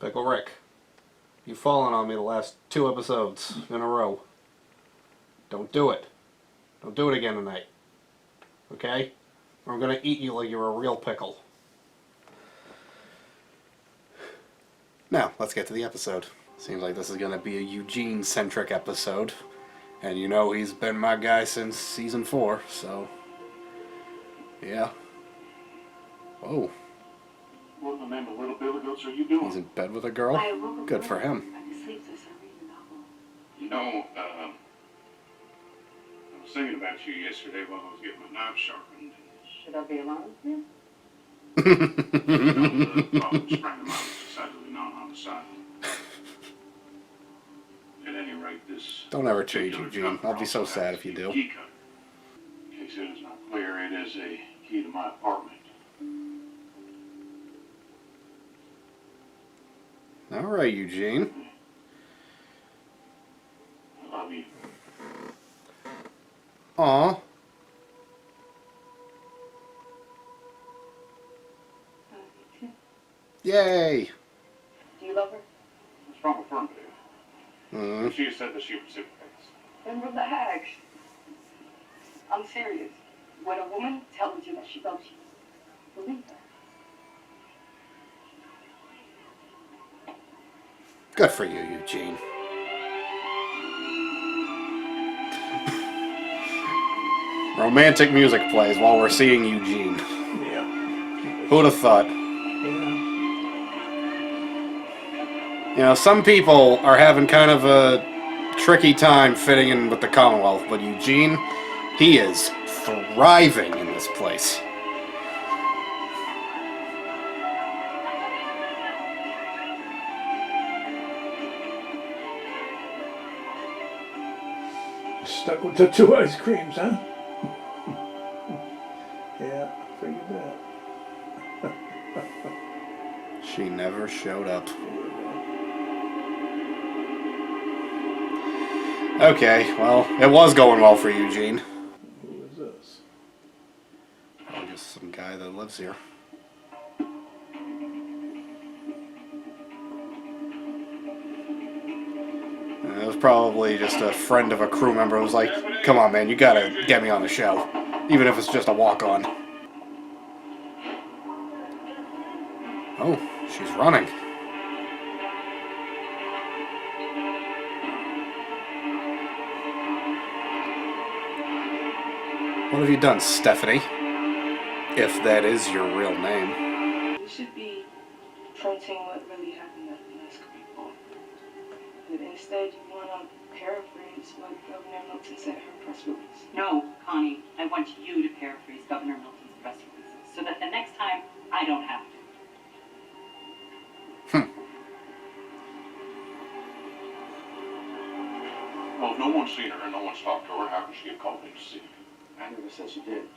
Pickle Rick, you've fallen on me the last 2 episodes in a row. Don't do it. Don't do it again tonight. Okay? Or I'm gonna eat you like you're a real pickle. Now, let's get to the episode. Seems like this is gonna be a Eugene-centric episode. And you know he's been my guy since season 4, so... yeah. Whoa. What in the name of little billy goats are you doing? He's in bed with a girl? Good for him. You know, I was thinking about you yesterday while I was getting my knife sharpened. Should I be alone with you? The problem sprang to mind was decidedly not on the side. At any rate, this... Don't ever change, Eugene. I'll be so sad if you do. Key code. In case it is not clear, it is a key to my apartment. Alright, Eugene. I love you. Aw. Yay! Do you love her? A strong affirmative. She said that she reciprocates. Then relax. I'm serious. When a woman tells you that she loves you, believe her. Good for you, Eugene. Romantic music plays while we're seeing Eugene. Yeah. Who'd have thought? Yeah. You know, some people are having kind of a tricky time fitting in with the Commonwealth, but Eugene, he is thriving in this place. Stuck with the 2 ice creams, huh? Yeah, I figured that. She never showed up. Okay, well, it was going well for Eugene. Who is this? Probably just some guy that lives here. It was probably just a friend of a crew member who was like, come on man, you gotta get me on the show. Even if it's just a walk-on. Oh, she's running. What have you done, Stephanie? If that is your real name. You should be fronting what really happened at the last people. But instead, you want to paraphrase what Governor Milton said in her press release. No, Connie, I want you to paraphrase Governor Milton's press releases so that the next time I don't have to. Well, if no one's seen her and no one's talked to her, how could she get called in to see? I never said she did.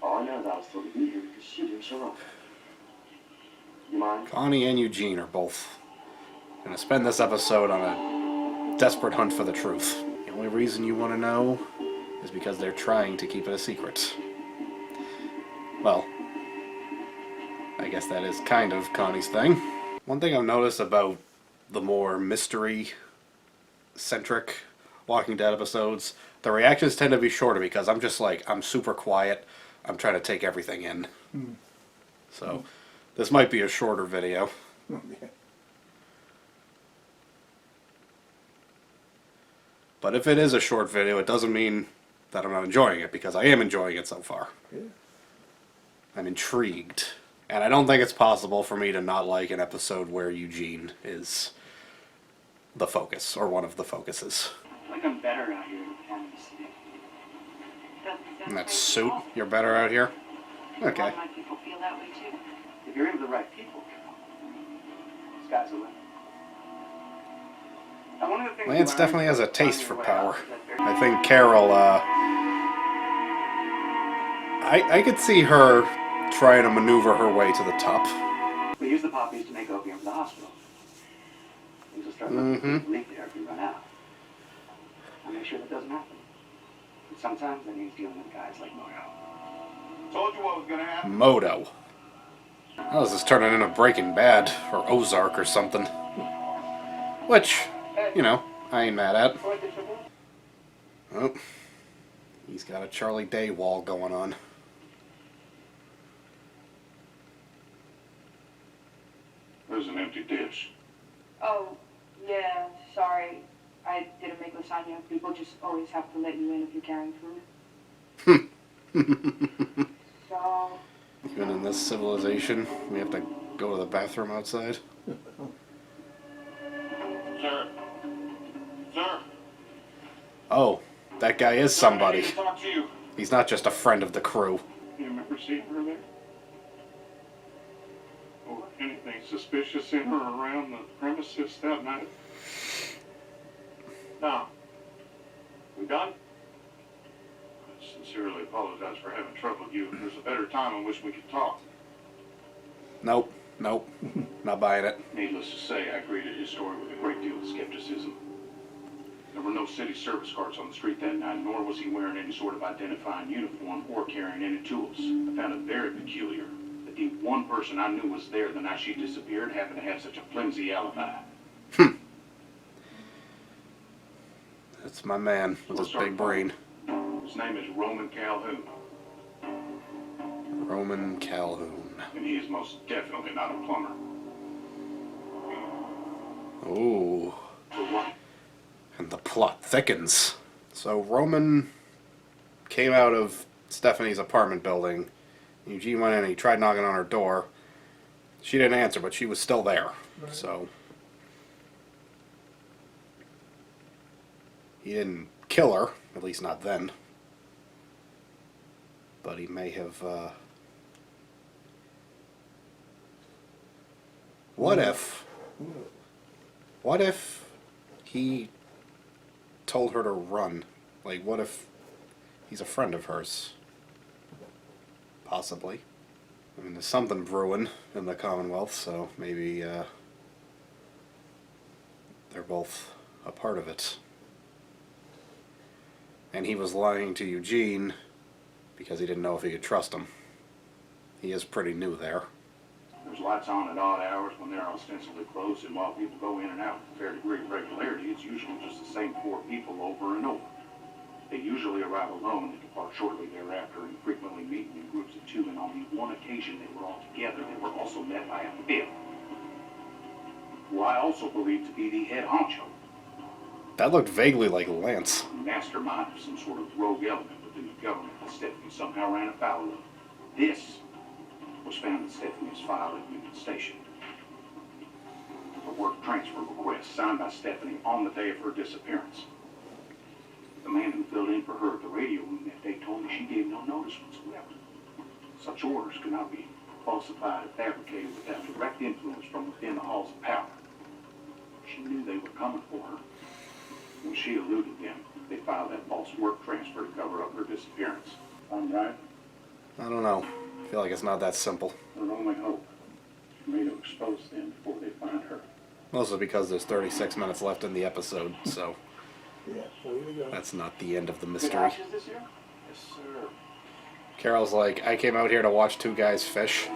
All I know is I was told to be here because she didn't show up. You mind? Connie and Eugene are both going to spend this episode on a desperate hunt for the truth. The only reason you want to know is because they're trying to keep it a secret. Well, I guess that is kind of Connie's thing. One thing I've noticed about the more mystery-centric Walking Dead episodes, the reactions tend to be shorter because I'm just like, I'm super quiet. I'm trying to take everything in. So, this might be a shorter video. But if it is a short video, it doesn't mean that I'm not enjoying it, because I am enjoying it so far. Yeah. I'm intrigued. And I don't think it's possible for me to not like an episode where Eugene is the focus, or one of the focuses. I think I'm better out here than in the city. And that suit, you're better out here? Okay. A lot of my people feel that way too. If you're in the right people, sky's the limit. And one of the things Lance I learned definitely has a from taste for finding a way power. out is that there- I think Carol, I could see her trying to maneuver her way to the top. We use the poppies to make opium for the hospital. Things will start looking to leak there if we run out. I'll make sure that doesn't happen. But sometimes that means dealing with guys like Moto. Told you what was going to happen. Moto. Oh, this is turning into Breaking Bad or Ozark or something. Which, you know, I ain't mad at. Oh, he's got a Charlie Day wall going on. There's an empty dish. Oh, yeah, sorry. I didn't make lasagna. People just always have to let you in if you're carrying food. So, Even in this civilization, we have to go to the bathroom outside. Sir. Sir. Oh, that guy is somebody. I need to talk to you. He's not just a friend of the crew. You remember seeing her there? Or anything suspicious in or around the premises that night? No. We done? I sincerely apologize for having troubled you. If there's a better time in which we could talk. Nope, nope, not buying it. Needless to say, I greeted his story with a great deal of skepticism. There were no city service cars on the street that night, nor was he wearing any sort of identifying uniform or carrying any tools. I found it very peculiar that the one person I knew was there the night she disappeared happened to have such a flimsy alibi. That's my man with his big brain. His name is Roman Calhoun, Roman Calhoun. and he is most definitely not a plumber. Ooh. For what? And the plot thickens. So Roman came out of Stephanie's apartment building. Eugene went in and he tried knocking on her door. She didn't answer, but she was still there. Right. So he didn't kill her, at least not then. But he may have... What if he told her to run? Like, what if he's a friend of hers? Possibly. I mean, there's something brewing in the Commonwealth, so maybe they're both a part of it. And he was lying to Eugene because he didn't know if he could trust him. He is pretty new there. There's lights on at odd hours when they're ostensibly closed, and while people go in and out with a fair degree of regularity, it's usually just the same 4 people over and over. They usually arrive alone and depart shortly thereafter, and frequently meeting in groups of 2, and on the one occasion they were all together, they were also met by a 5th, who I also believe to be the head honcho. That looked vaguely like Lance. Mastermind of some sort of rogue element within the government that Stephanie somehow ran afoul of. This was found in Stephanie's file at Union Station. A work transfer request signed by Stephanie on the day of her disappearance. The man who filled in for her at the radio room that day told me she gave no notice whatsoever. Such orders could not be falsified or fabricated without direct influence from within the halls of power. She knew they were coming for her. When she eluded them, they filed that false work transfer to cover up her disappearance. I'm right. I don't know. I feel like it's not that simple. Her only hope for me to expose them before they find her. Mostly because there's 36 minutes left in the episode, so Yeah, way to go. that's not the end of the Good mystery. ashes this year? Yes, sir. Carol's like, I came out here to watch 2 guys fish.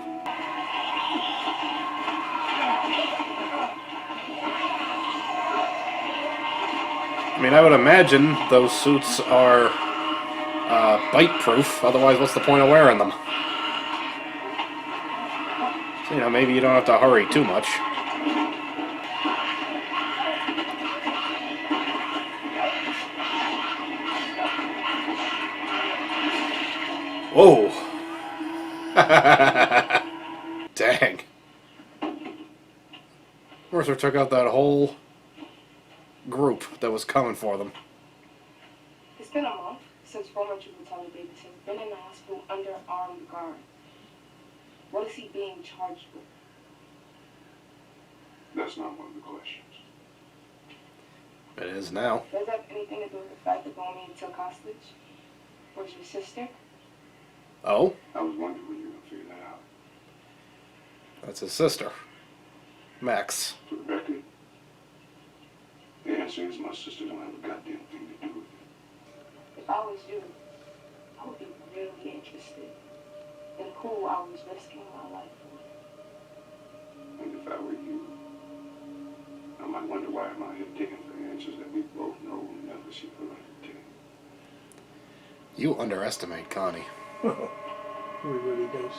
I mean, I would imagine those suits are bite-proof, otherwise what's the point of wearing them? So, you know, maybe you don't have to hurry too much. Whoa! Dang. Mercer took out that whole group that was coming for them. it's been a month since Roman Jubitali Davis has been in the hospital under armed guard. What is he being charged with? That's not one of the questions. It is now. Does that have anything to do with the fact that Roman took hostage? Was your sister? Oh? I was wondering when you were going to figure that out. That's his sister. Max. For the record, the answer is my sister don't have a goddamn thing to do with it. If I was you, I would be really interested in who I was risking my life for. And if I were you, I might wonder why am I here digging for answers that we both know will never see the light of day. You underestimate Connie. He really does.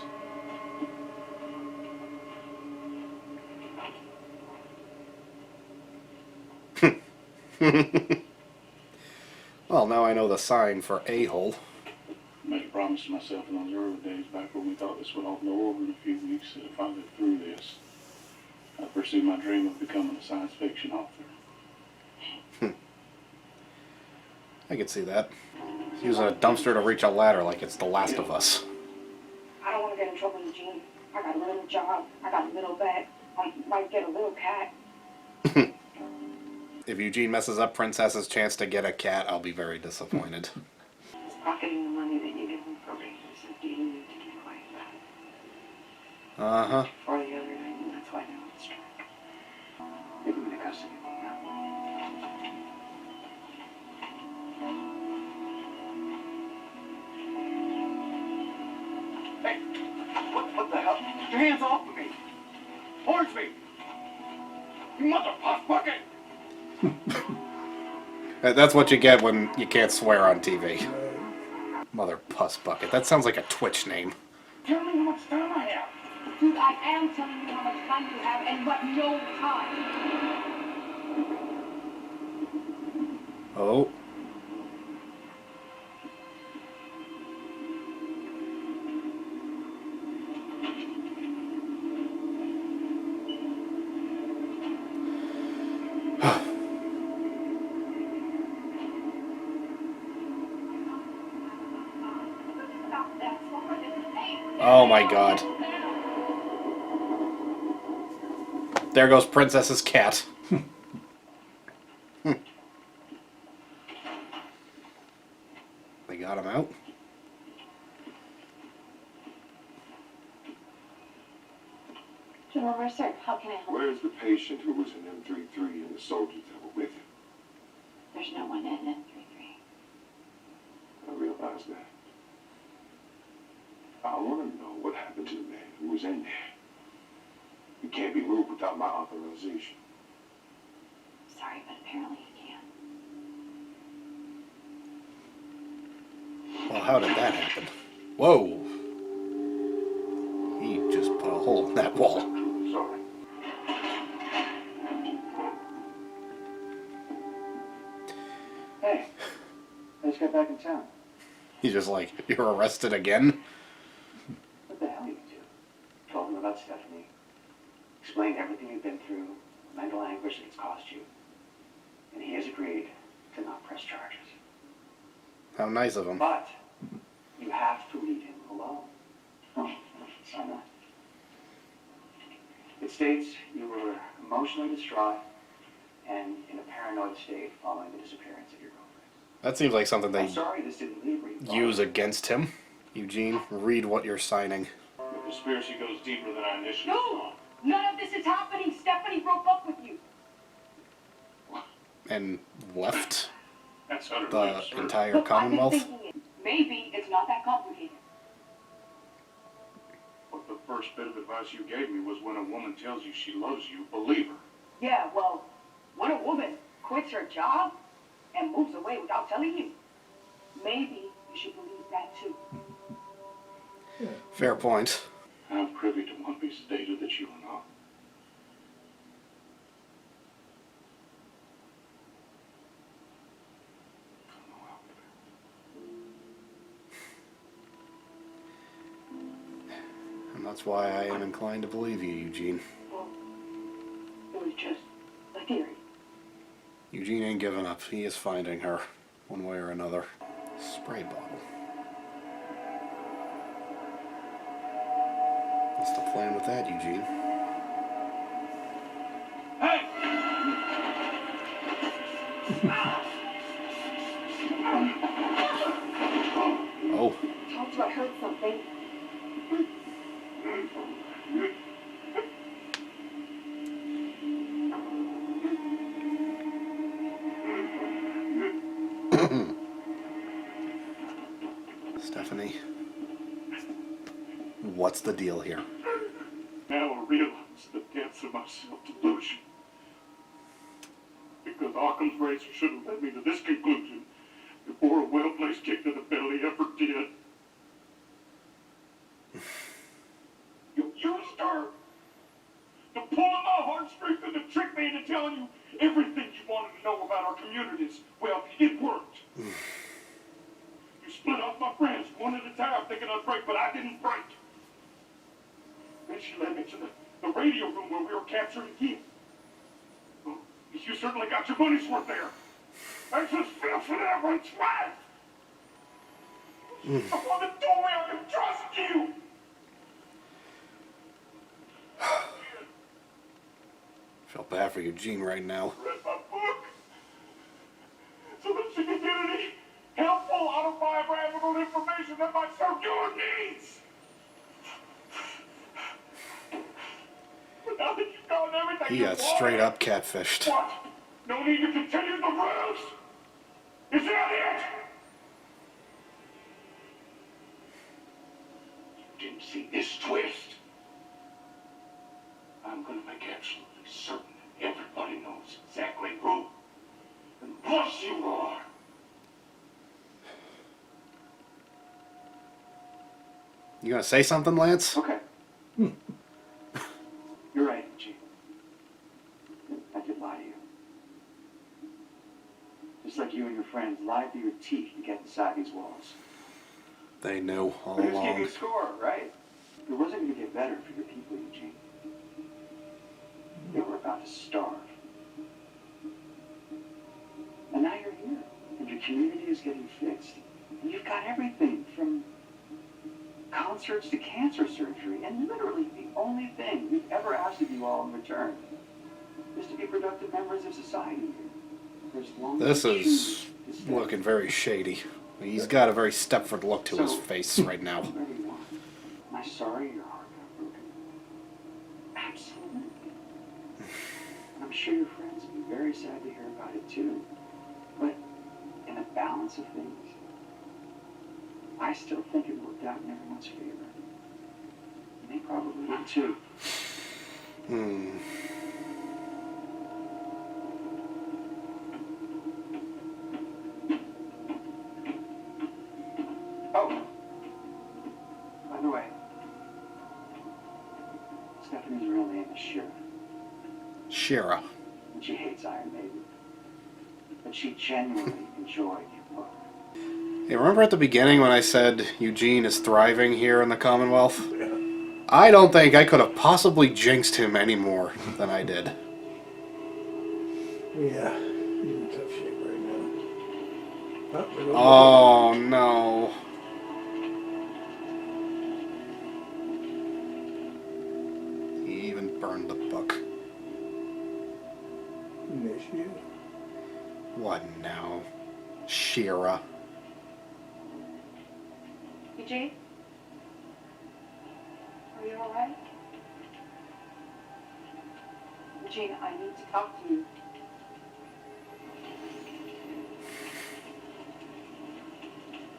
Well, now I know the sign for a-hole. I made a promise to myself in those early days back when we thought this would all blow over in a few weeks that if I lived through this, I'd pursue my dream of becoming a science fiction author. I could see that. Using a dumpster to reach a ladder like it's The Last of Us. I don't want to get in trouble, Eugene. I got a little job. I got a little bag. I might get a little cat. If Eugene messes up Princess's chance to get a cat, I'll be very disappointed. It's pocketing the money that you give him for raises and beating you to get away. Uh-huh. For the other night, and that's why now it's strike. Give him the custody. Hey, what the hell? Get your hands off of me! Hornsby! You mother puff bucket! That's what you get when you can't swear on TV. Mother Puss Bucket. That sounds like a Twitch name. Tell me how much time I have. Dude, I am telling you how much time you have and what no time. Oh. Oh my god. There goes Princess's cat. They got him out. General Mercer, how can I help? Where's the patient who was in M33 and the soldiers that were with him? There's no one in M33. I realize that. I want to know what happened to the man who was in there. He can't be moved without my authorization. Sorry, but apparently you can. Well, how did that happen? Whoa. He just put a hole in that wall. Sorry. Hey, I just got back in town. He's just like, you're arrested again? What the hell you do? Told him about Stephanie. Explained everything you've been through, the mental anguish it's cost you. And he has agreed to not press charges. How nice of him. But you have to leave him alone. Oh, sign on. It states you were emotionally distraught and in a paranoid state following the disappearance of your girlfriend. That seems like something I'm they sorry this didn't leave you. use against him. Eugene, read what you're signing. The conspiracy goes deeper than I initially No! thought. None of this is happening. Stephanie broke up with you. And left That's utterly the absurd. entire Look, I've been Commonwealth. thinking it. Maybe it's not that complicated. But the first bit of advice you gave me was when a woman tells you she loves you, believe her. Yeah, well, when a woman quits her job and moves away without telling you, maybe you should believe that too. Fair point. I'm privy to one piece of data that you are not. And that's why I am inclined to believe you, Eugene. Well, it was just a theory. Eugene ain't giving up. He is finding her, one way or another. Spray bottle. What's the plan with that, Eugene? Oh. Told you I heard something. Stephanie. What's the deal here? Now I realize the depths I'm afraid you should have led me to this conclusion before a well-placed kick to the belly ever did. You used her to pull on my heartstrings and to trick me into telling you everything you wanted to know about our communities. Well, it worked. You split off my friends one at a time thinking I'd break, but I didn't break. Then she led me to the radio room where we were captured again. Well, you certainly got your money's worth there. I just feel for everyone's right. Someone that told me I could trust you. Felt bad for Eugene right now. Read my book so that she could get any helpful autobiographical information that might serve your needs. But now that you've gotten everything He you got wanted, straight up catfished. what? No need to continue the ruse? Is that it? You didn't see this twist. I'm gonna make absolutely certain that everybody knows exactly who and what you are. You gonna say something, Lance? Okay. You're right, Eugene. I did lie to you. Just like you and your friends lied to your teeth to get inside these walls. They knew all But who's along. keeping score, right? It wasn't going to get better for your people, Eugene. They were about to starve. And now you're here, and your community is getting fixed. And you've got everything from concerts to cancer surgery, and literally the only thing we've ever asked of you all in return is to be productive members of society here. For as long as This you is choose to stay. looking very shady. He's got a very Stepford look to his face right now. Whatever you want. Am I sorry your heart got broken? Absolutely. And I'm sure your friends will be very sad to hear about it too. But in the balance of things, I still think it worked out in everyone's favor. And they probably will too. Oh, by the way, Stephanie's real name is Shira, Shira. and she hates Iron Maiden. But she genuinely enjoyed your book. Hey, remember at the beginning when I said Eugene is thriving here in the Commonwealth? I don't think I could have possibly jinxed him any more than I did. Yeah, he's in tough shape right now. Oh, we're going Oh, no. He even burned the book. Miss you. What now? Shira. Eugene? Are you alright? Eugene, I need to talk to you.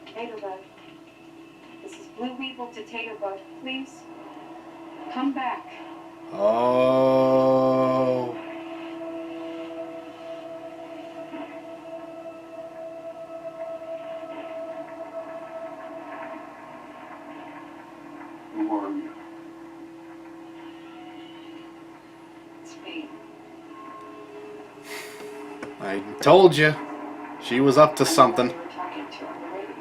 Taterbug. This is Blue Weevil to Taterbug. Please, come back. Oh. Who are you? It's me. I told you. She was up to something. You were talking to on the radio.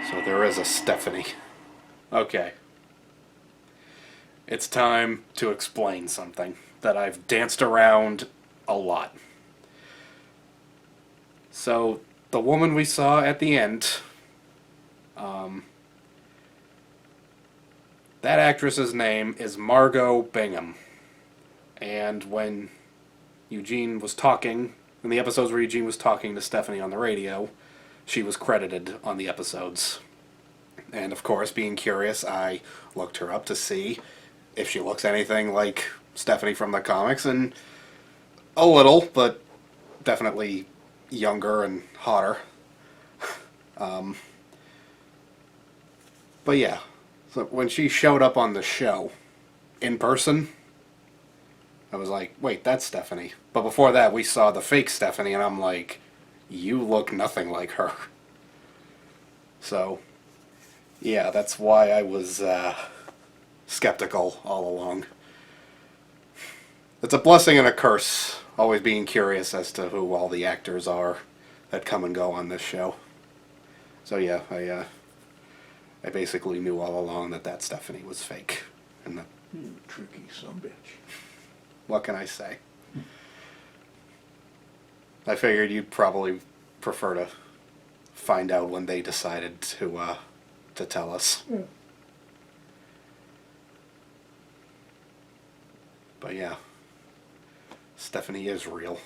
So there is a Stephanie. Okay. It's time to explain something that I've danced around a lot. So, the woman we saw at the end, that actress's name is Margot Bingham. And when Eugene was talking, in the episodes where Eugene was talking to Stephanie on the radio, she was credited on the episodes. And of course, being curious, I looked her up to see if she looks anything like Stephanie from the comics, and a little, but definitely younger and hotter. But yeah, so when she showed up on the show, in person, I was like, wait, that's Stephanie. But before that, we saw the fake Stephanie, and I'm like, you look nothing like her. So, yeah, that's why I was skeptical all along. It's a blessing and a curse, always being curious as to who all the actors are that come and go on this show. So yeah, I basically knew all along that Stephanie was fake. And that, You tricky sumbitch. what can I say? I figured you'd probably prefer to find out when they decided to tell us. Yeah. But yeah, Stephanie is real.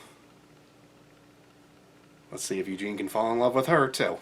Let's see if Eugene can fall in love with her too.